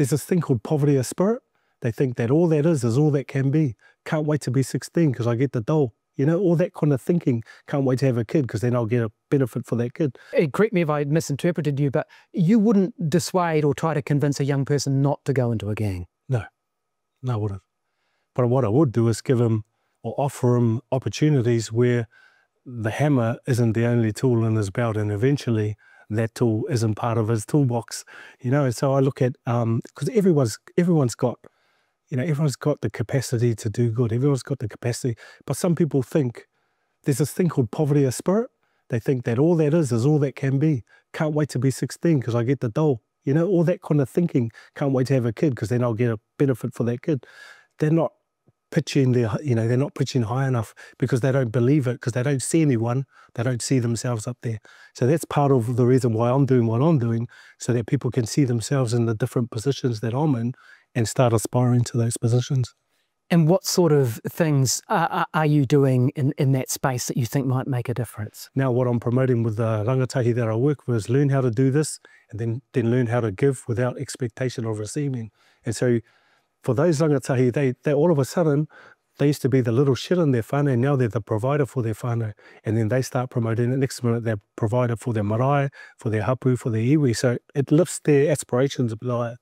There's this thing called poverty of spirit. They think that all that is all that can be. Can't wait to be 16 because I get the dole. You know, all that kind of thinking. Can't wait to have a kid because then I'll get a benefit for that kid. Correct me if I misinterpreted you, but you wouldn't dissuade or try to convince a young person not to go into a gang? No, I wouldn't. But what I would do is give him or offer him opportunities where the hammer isn't the only tool in his belt, and eventually that tool isn't part of his toolbox. You know, so I look at, because everyone's got, you know, everyone's got the capacity to do good. Everyone's got the capacity. But some people think there's this thing called poverty of spirit. They think that all that is all that can be. Can't wait to be 16 because I get the dole. You know, all that kind of thinking. Can't wait to have a kid because then I'll get a benefit for that kid. They're not pitching their, you know, they're not pitching high enough because they don't believe it, because they don't see anyone. They don't see themselves up there. So that's part of the reason why I'm doing what I'm doing, so that people can see themselves in the different positions that I'm in and start aspiring to those positions. And what sort of things are you doing in that space that you think might make a difference? Now what I'm promoting with the rangatahi that I work with is learn how to do this, and then learn how to give without expectation of receiving. And so for those rangatahi, they all of a sudden, they used to be the little shit in their whānau, and now they're the provider for their whānau. And then they start promoting it. Next minute, they're provider for their marae, for their hapu, for their iwi. So it lifts their aspirations a bit higher.